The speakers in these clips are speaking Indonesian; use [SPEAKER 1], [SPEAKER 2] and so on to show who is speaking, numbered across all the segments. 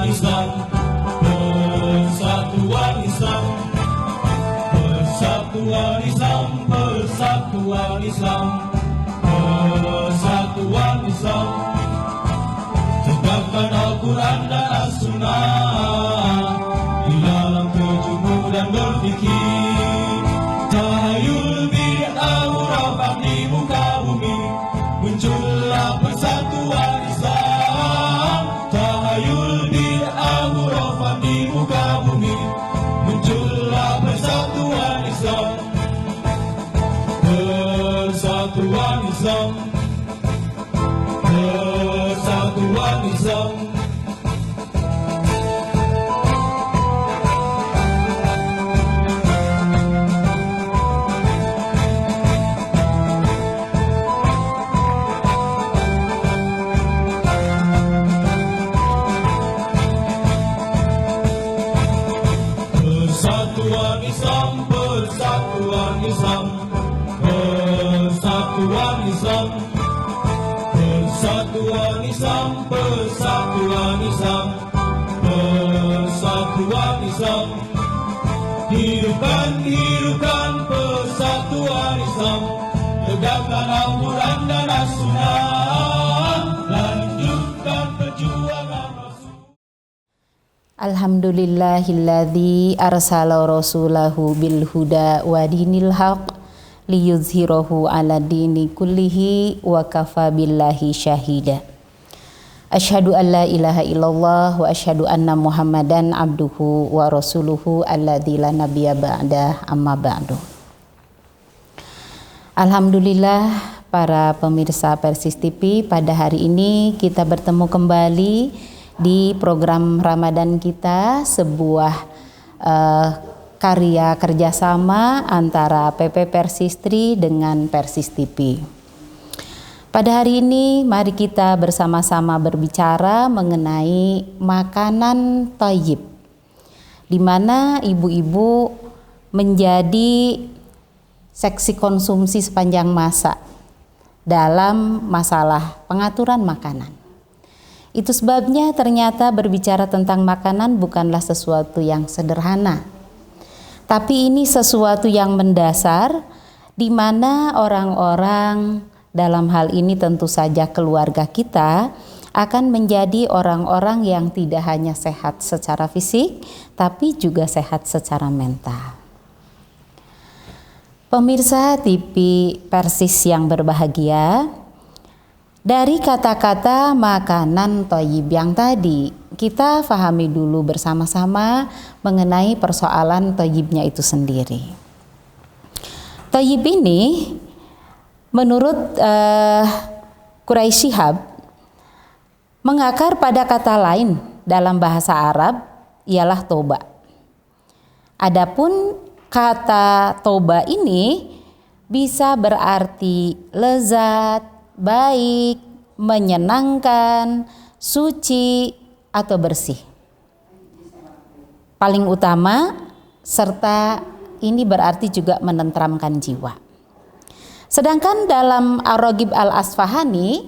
[SPEAKER 1] Islam, persatuan Islam, persatuan Islam, persatuan Islam, persatuan Islam. Tegakkan Al-Quran dan As-Sunnah di dalam tujuhmu dan berfikir. Tahayul bid'ah hurafat di muka bumi, muncullah persatuan Islam. Tahayul bid'ah hurafat di muka bumi, muncullah persatuan Islam. Persatuan Islam, persatuan Islam. Persatuan Islam, persatuan Islam, persatuan Islam, persatuan Islam, persatuan Islam, persatuan Islam. Hidupkan, hidupkan persatuan Islam, tegakkan Al-Quran dan As-Sunnah, lanjutkan perjuangan Rasul.
[SPEAKER 2] Alhamdulillahilladzi arsala rasulahu bil huda wa dinil haq liyuzhirahu ala dini kullihi wa kafa billahi syahida. Asyhadu an la ilaha illallah wa asyhadu anna Muhammadan abduhu wa rasuluhu alladzi la nabiyya ba'da, amma ba'du. Alhamdulillah para pemirsa Persis TV, pada hari ini kita bertemu kembali di program Ramadan kita, sebuah karya kerjasama antara PP Persistri dengan Persis TV. Pada hari ini mari kita bersama-sama berbicara mengenai makanan thayyib, di mana ibu-ibu menjadi seksi konsumsi sepanjang masa dalam masalah pengaturan makanan. Itu sebabnya ternyata berbicara tentang makanan bukanlah sesuatu yang sederhana, tapi ini sesuatu yang mendasar, di mana orang-orang, dalam hal ini tentu saja keluarga kita, akan menjadi orang-orang yang tidak hanya sehat secara fisik, tapi juga sehat secara mental. Pemirsa TV Persis yang berbahagia, dari kata-kata makanan thayyib yang tadi, kita fahami dulu bersama-sama mengenai persoalan thayyibnya itu sendiri. Thayyib ini menurut Quraisy Shihab mengakar pada kata lain dalam bahasa Arab, ialah toba. Adapun kata toba ini bisa berarti lezat, baik, menyenangkan, suci, atau bersih. Paling utama, serta ini berarti juga menenteramkan jiwa. Sedangkan dalam Ar-Raghib Al-Asfahani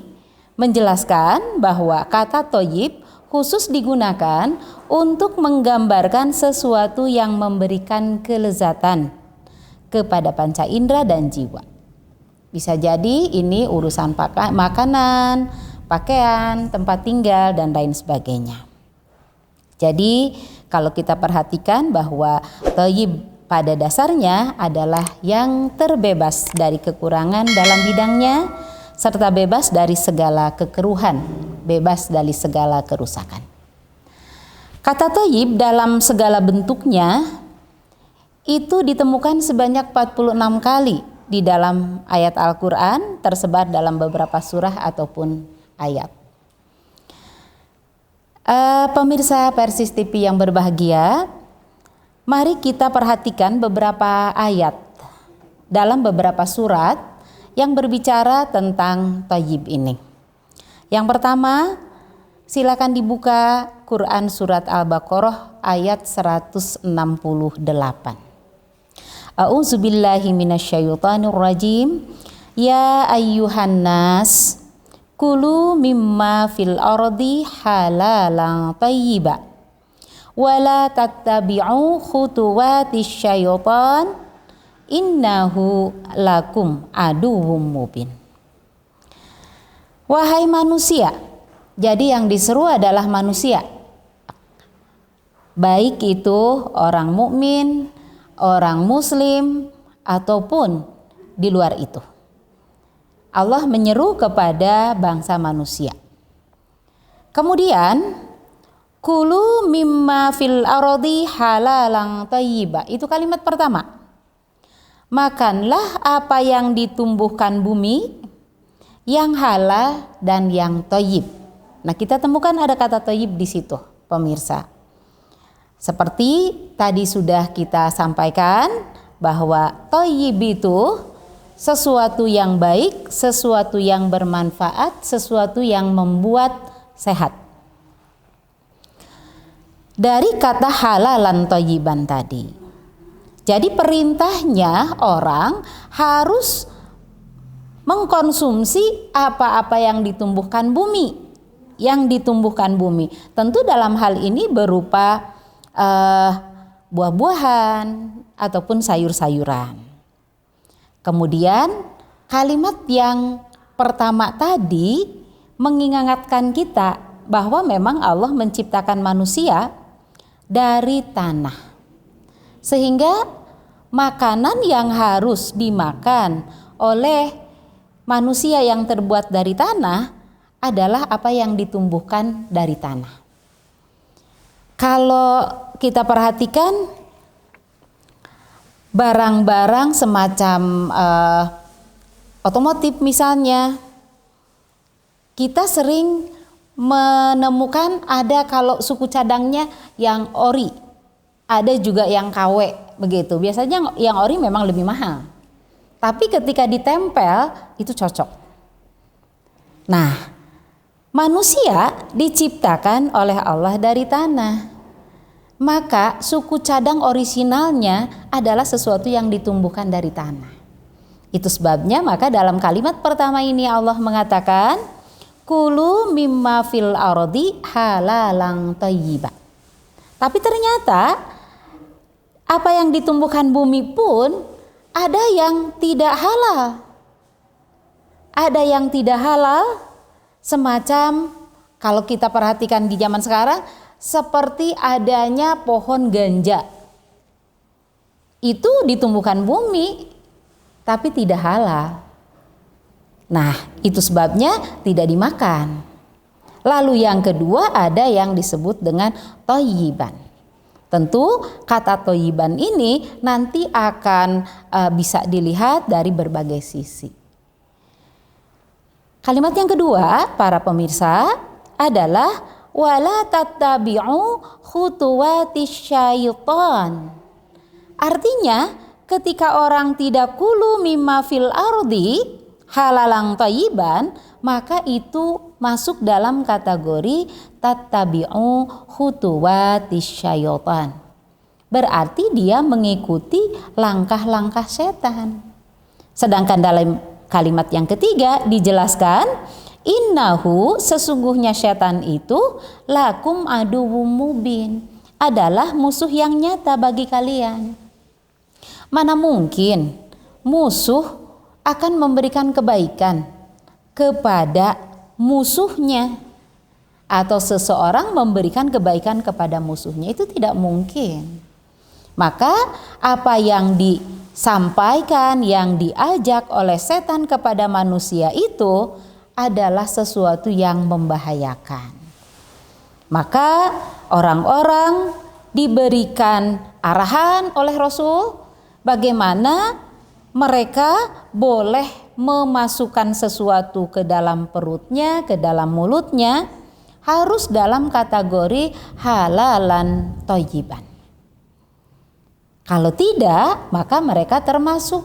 [SPEAKER 2] menjelaskan bahwa kata thayyib khusus digunakan untuk menggambarkan sesuatu yang memberikan kelezatan kepada panca indera dan jiwa. Bisa jadi ini urusan makanan, pakaian, tempat tinggal, dan lain sebagainya. Jadi kalau kita perhatikan bahwa thayyib pada dasarnya adalah yang terbebas dari kekurangan dalam bidangnya, serta bebas dari segala kekeruhan, bebas dari segala kerusakan. Kata thayyib dalam segala bentuknya itu ditemukan sebanyak 46 kali di dalam ayat Al-Quran, tersebar dalam beberapa surah ataupun ayat. Pemirsa Persis TV yang berbahagia, mari kita perhatikan beberapa ayat dalam beberapa surat yang berbicara tentang thayyib ini. Yang pertama, silakan dibuka Quran surat Al-Baqarah ayat 168. A'udzubillahi minasyaitonirrajim. Ya ayyuhan nas kulu mimma fil ardi halalan thayyiba wala tattabi'u khutuwatis syaitan innahu lakum aduwwum mubin. Wahai manusia, jadi yang diseru adalah manusia, baik itu orang mukmin, orang muslim, ataupun di luar itu. Allah menyeru kepada bangsa manusia. Kemudian kulu mimma fil ardi halalan thayyiba. Itu kalimat pertama. Makanlah apa yang ditumbuhkan bumi yang halal dan yang thayyib. Nah, kita temukan ada kata thayyib di situ, pemirsa. Seperti tadi sudah kita sampaikan bahwa thayyib itu sesuatu yang baik, sesuatu yang bermanfaat, sesuatu yang membuat sehat. Dari kata halalan thayyiban tadi. Jadi perintahnya orang harus mengkonsumsi apa-apa yang ditumbuhkan bumi. Yang ditumbuhkan bumi. Tentu dalam hal ini berupa buah-buahan ataupun sayur-sayuran. Kemudian kalimat yang pertama tadi mengingatkan kita bahwa memang Allah menciptakan manusia dari tanah. Sehingga makanan yang harus dimakan oleh manusia yang terbuat dari tanah adalah apa yang ditumbuhkan dari tanah. Kalau kita perhatikan barang-barang semacam otomotif misalnya, kita sering menemukan ada kalau suku cadangnya yang ori, ada juga yang KW begitu. Biasanya yang ori memang lebih mahal, tapi ketika ditempel itu cocok. Nah, manusia diciptakan oleh Allah dari tanah, maka suku cadang orisinalnya adalah sesuatu yang ditumbuhkan dari tanah. Itu sebabnya maka dalam kalimat pertama ini Allah mengatakan kulu mimma fil ardi halalan thayyiba. Tapi ternyata apa yang ditumbuhkan bumi pun ada yang tidak halal. Ada yang tidak halal, semacam kalau kita perhatikan di zaman sekarang seperti adanya pohon ganja. Itu ditumbuhkan bumi tapi tidak halal. Nah, itu sebabnya tidak dimakan. Lalu yang kedua ada yang disebut dengan thayyiban. Tentu kata thayyiban ini nanti akan bisa dilihat dari berbagai sisi. Kalimat yang kedua, para pemirsa, adalah wala tattabi'u khutuwatis syaitan. Artinya, ketika orang tidak kulu mimma fil ardi halalan thayyiban, maka itu masuk dalam kategori tattabi'u khutuwatis syaitan. Berarti dia mengikuti langkah-langkah setan. Sedangkan dalam kalimat yang ketiga dijelaskan innahu, sesungguhnya setan itu lakum aduwwum mubin, adalah musuh yang nyata bagi kalian. Mana mungkin musuh akan memberikan kebaikan kepada musuhnya, atau seseorang memberikan kebaikan kepada musuhnya, itu tidak mungkin. Maka apa yang disampaikan, yang diajak oleh setan kepada manusia itu adalah sesuatu yang membahayakan. Maka orang-orang diberikan arahan oleh Rasul bagaimana mereka boleh memasukkan sesuatu ke dalam perutnya, ke dalam mulutnya, harus dalam kategori halalan thayyiban. Kalau tidak, maka mereka termasuk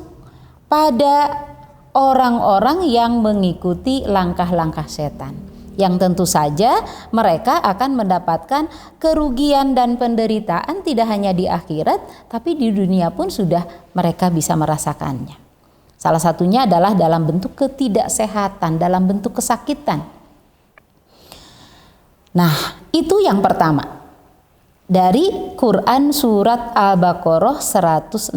[SPEAKER 2] pada orang-orang yang mengikuti langkah-langkah setan, yang tentu saja mereka akan mendapatkan kerugian dan penderitaan tidak hanya di akhirat, tapi di dunia pun sudah mereka bisa merasakannya. Salah satunya adalah dalam bentuk ketidaksehatan, dalam bentuk kesakitan. Nah, itu yang pertama. dari Quran surat Al-Baqarah 168.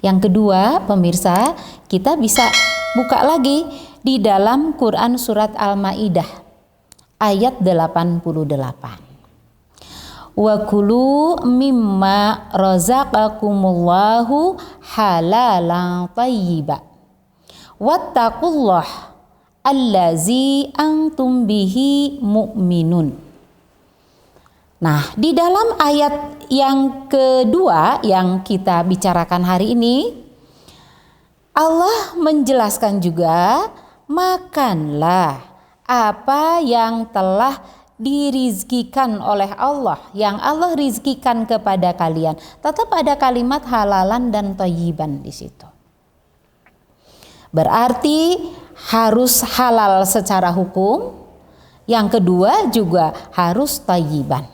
[SPEAKER 2] Yang kedua, pemirsa, kita bisa buka lagi di dalam Quran surat Al-Maidah ayat 88. Wa kulu mimma razaqakumullahu halalan thayyiba wattaqullah allazi antum bihi mu'minun. Nah, di dalam ayat yang kedua yang kita bicarakan hari ini, Allah menjelaskan juga, makanlah apa yang telah dirizkikan oleh Allah, yang Allah rizkikan kepada kalian. Tetap ada kalimat halalan dan thayyiban di situ. Berarti harus halal secara hukum. Yang kedua juga harus thayyiban.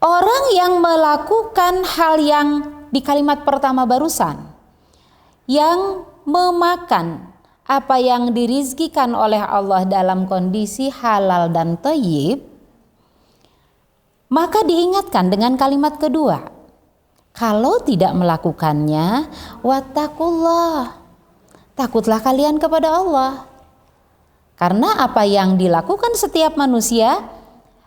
[SPEAKER 2] Orang yang melakukan hal yang di kalimat pertama barusan, yang memakan apa yang dirizkikan oleh Allah dalam kondisi halal dan thayyib, maka diingatkan dengan kalimat kedua, kalau tidak melakukannya, wattaqullah, takutlah kalian kepada Allah. Karena apa yang dilakukan setiap manusia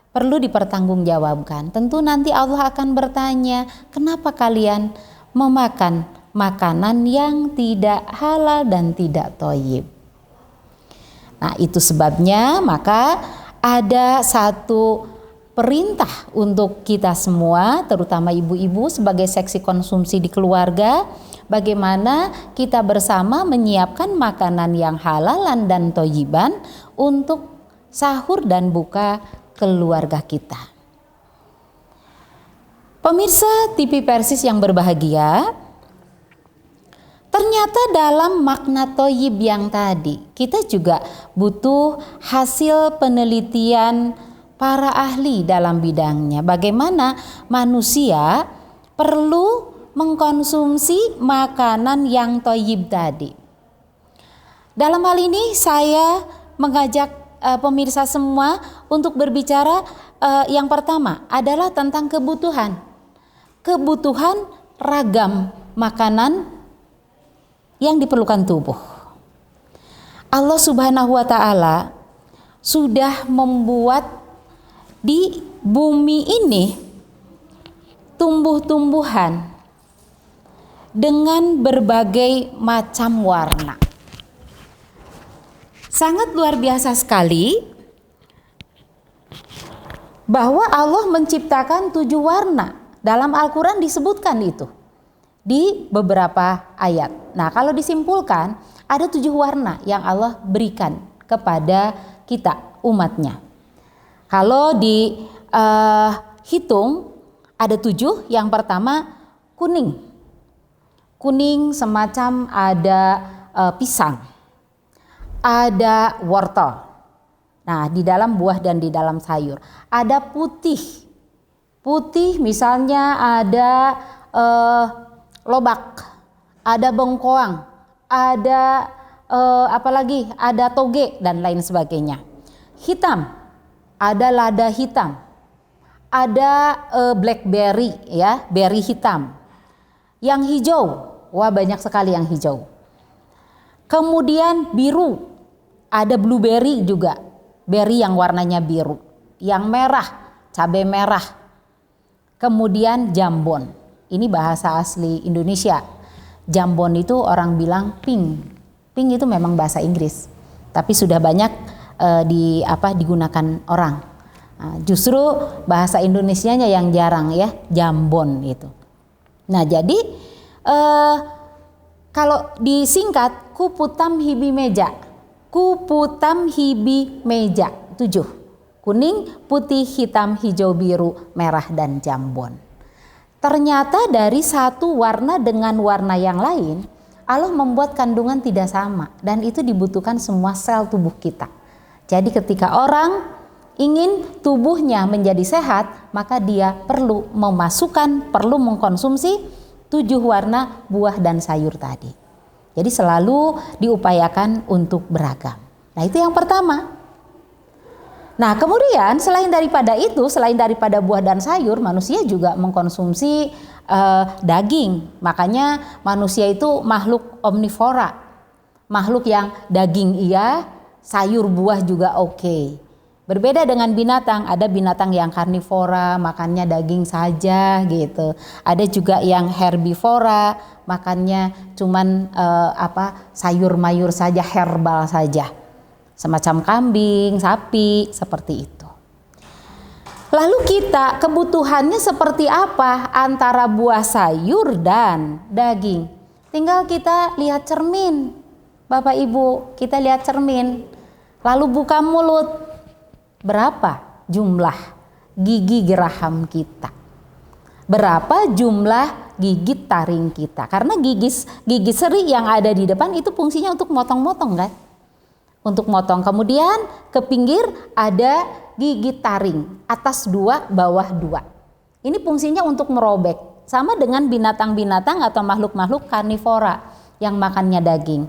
[SPEAKER 2] perlu dipertanggungjawabkan. Tentu nanti Allah akan bertanya, kenapa kalian memakan makanan yang tidak halal dan tidak thayyib. Nah, itu sebabnya maka ada satu perintah untuk kita semua, terutama ibu-ibu sebagai seksi konsumsi di keluarga, bagaimana kita bersama menyiapkan makanan yang halalan dan thayyiban untuk sahur dan buka keluarga kita. Pemirsa TV Persis yang berbahagia, ternyata dalam makna thayyib yang tadi, kita juga butuh hasil penelitian para ahli dalam bidangnya. Bagaimana manusia perlu mengkonsumsi makanan yang thayyib tadi. Dalam hal ini saya mengajak pemirsa semua untuk berbicara yang pertama adalah tentang kebutuhan. Kebutuhan ragam makanan yang diperlukan tubuh. Allah Subhanahu wa Ta'ala sudah membuat di bumi ini tumbuh-tumbuhan dengan berbagai macam warna. Sangat luar biasa sekali bahwa Allah menciptakan 7 warna. Dalam Al-Quran disebutkan itu di beberapa ayat. Nah, kalau disimpulkan ada 7 warna yang Allah berikan kepada kita, umatnya. Kalau dihitung ada 7. Yang pertama kuning. Kuning semacam ada pisang, ada wortel. Nah, di dalam buah dan di dalam sayur. Ada putih. Putih misalnya ada lobak, ada bengkoang, ada apalagi, ada toge dan lain sebagainya. Hitam, ada lada hitam, ada blackberry, ya, berry hitam. Yang hijau, wah banyak sekali yang hijau. Kemudian biru, ada blueberry juga, berry yang warnanya biru. Yang merah, cabai merah. Kemudian jambon, ini bahasa asli Indonesia. Jambon itu orang bilang pink. Pink itu memang bahasa Inggris, tapi sudah banyak digunakan orang. Nah, justru bahasa Indonesianya yang jarang, ya, jambon itu. Nah, jadi kalau disingkat kuputam hibi meja. Kuputam hibi meja 7. Kuning, putih, hitam, hijau, biru, merah, dan jambon. Ternyata dari satu warna dengan warna yang lain, Allah membuat kandungan tidak sama, dan itu dibutuhkan semua sel tubuh kita. Jadi ketika orang ingin tubuhnya menjadi sehat, maka dia perlu mengkonsumsi 7 warna buah dan sayur tadi. Jadi selalu diupayakan untuk beragam. Nah, itu yang pertama. Nah, kemudian selain daripada itu, selain daripada buah dan sayur, manusia juga mengkonsumsi daging. Makanya manusia itu makhluk omnivora, makhluk yang daging iya, sayur buah juga oke. Berbeda dengan binatang, ada binatang yang karnivora, makannya daging saja gitu. Ada juga yang herbivora, makannya cuman sayur mayur saja, herbal saja. Semacam kambing, sapi, seperti itu. Lalu kita kebutuhannya seperti apa antara buah sayur dan daging? Tinggal kita lihat cermin. Bapak Ibu, kita lihat cermin. Lalu buka mulut. Berapa jumlah gigi geraham kita? Berapa jumlah gigi taring kita? Karena gigi seri yang ada di depan itu fungsinya untuk motong-motong kan? Untuk motong. Kemudian ke pinggir ada gigi taring, atas 2, bawah 2. Ini fungsinya untuk merobek. Sama dengan binatang-binatang atau makhluk-makhluk karnivora yang makannya daging.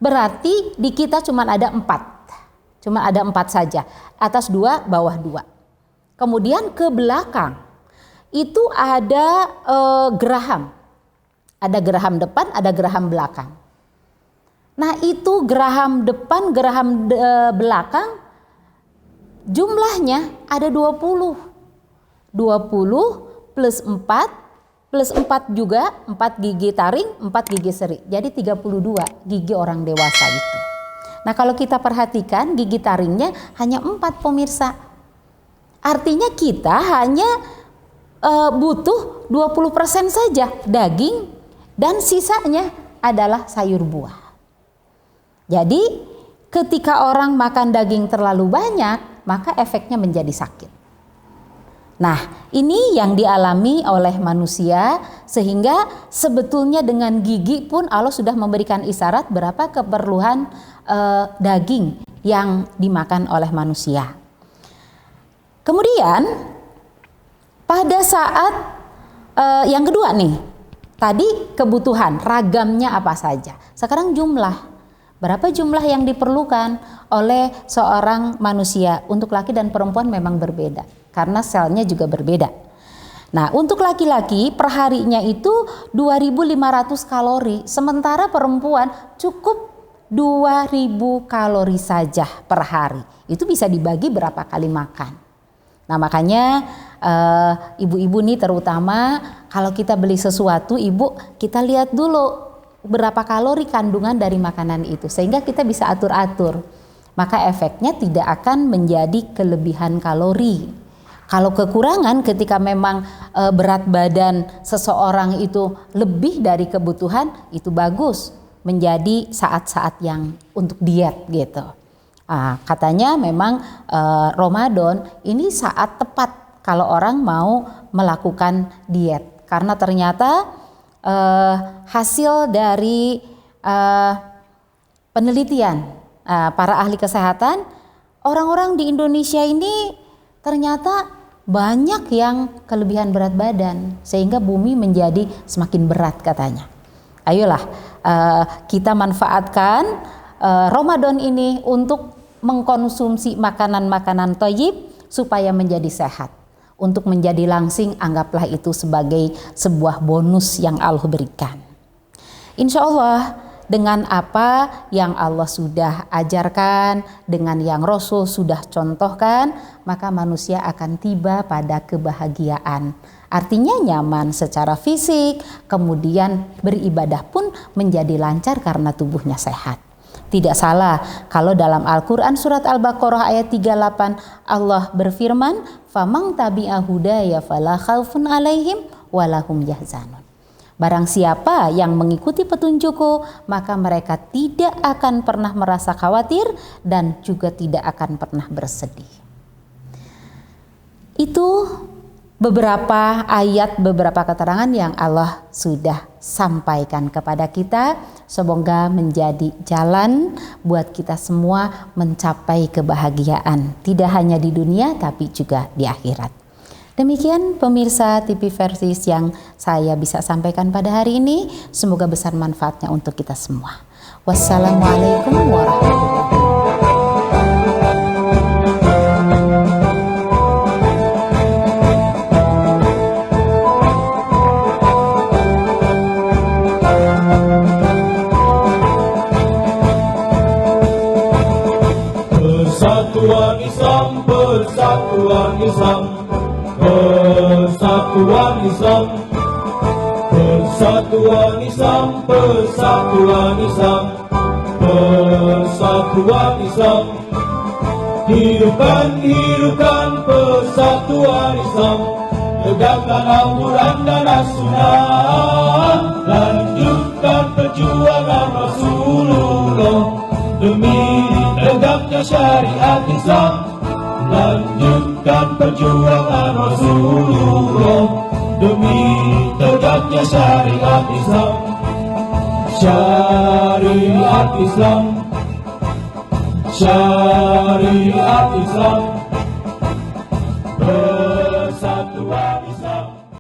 [SPEAKER 2] Berarti di kita cuma ada 4. Cuma ada 4 saja. Atas 2, bawah 2. Kemudian ke belakang itu ada geraham. Ada geraham depan, ada geraham belakang. Nah, itu geraham depan, geraham belakang jumlahnya ada 20. 20 plus 4 plus 4 juga 4 gigi taring, 4 gigi seri. Jadi 32 gigi orang dewasa itu. Nah, kalau kita perhatikan gigi taringnya hanya 4 pemirsa. Artinya kita hanya butuh 20% saja daging dan sisanya adalah sayur buah. Jadi ketika orang makan daging terlalu banyak, maka efeknya menjadi sakit. Nah, ini yang dialami oleh manusia, sehingga sebetulnya dengan gigi pun Allah sudah memberikan isyarat berapa keperluan daging yang dimakan oleh manusia. Kemudian pada saat yang kedua nih, tadi kebutuhan ragamnya apa saja. Sekarang jumlah. Berapa jumlah yang diperlukan oleh seorang manusia? Untuk laki dan perempuan memang berbeda karena selnya juga berbeda. Nah, untuk laki-laki perharinya itu 2.500 kalori, sementara perempuan cukup 2.000 kalori saja per hari. Itu bisa dibagi berapa kali makan. Nah, makanya ibu-ibu nih terutama kalau kita beli sesuatu, ibu kita lihat dulu berapa kalori kandungan dari makanan itu sehingga kita bisa atur-atur, maka efeknya tidak akan menjadi kelebihan kalori. Kalau kekurangan ketika memang berat badan seseorang itu lebih dari kebutuhan, itu bagus menjadi saat-saat yang untuk diet gitu. Katanya memang Ramadan ini saat tepat kalau orang mau melakukan diet, karena ternyata hasil dari penelitian para ahli kesehatan, orang-orang di Indonesia ini ternyata banyak yang kelebihan berat badan sehingga bumi menjadi semakin berat katanya. Ayolah kita manfaatkan Ramadan ini untuk mengkonsumsi makanan-makanan thayyib supaya menjadi sehat. Untuk menjadi langsing, anggaplah itu sebagai sebuah bonus yang Allah berikan. Insya Allah dengan apa yang Allah sudah ajarkan, dengan yang Rasul sudah contohkan, maka manusia akan tiba pada kebahagiaan. Artinya nyaman secara fisik, kemudian beribadah pun menjadi lancar karena tubuhnya sehat. Tidak salah kalau dalam Al-Quran surat Al-Baqarah ayat 38 Allah berfirman, "Famang tabi'a hudaya fala khaufun 'alaihim walahum yahzanun." Barang siapa yang mengikuti petunjukku, maka mereka tidak akan pernah merasa khawatir dan juga tidak akan pernah bersedih. Itu beberapa ayat, beberapa keterangan yang Allah sudah sampaikan kepada kita. Semoga menjadi jalan buat kita semua mencapai kebahagiaan, tidak hanya di dunia tapi juga di akhirat. Demikian pemirsa TV Versis yang saya bisa sampaikan pada hari ini. Semoga besar manfaatnya untuk kita semua. Wassalamualaikum warahmatullahi wabarakatuh.
[SPEAKER 1] persatuan Islam, persatuan Islam, persatuan Islam, persatuan Islam, persatuan Islam. Hidupkan, hidupkan persatuan Islam, tegakkan Al-Quran dan As-Sunnah, lanjutkan perjuangan Rasulullah demi tegaknya syariat Islam, lanjutkan perjuangan Rasulullah demi tegaknya syariat Islam, syariat Islam, syariat Islam.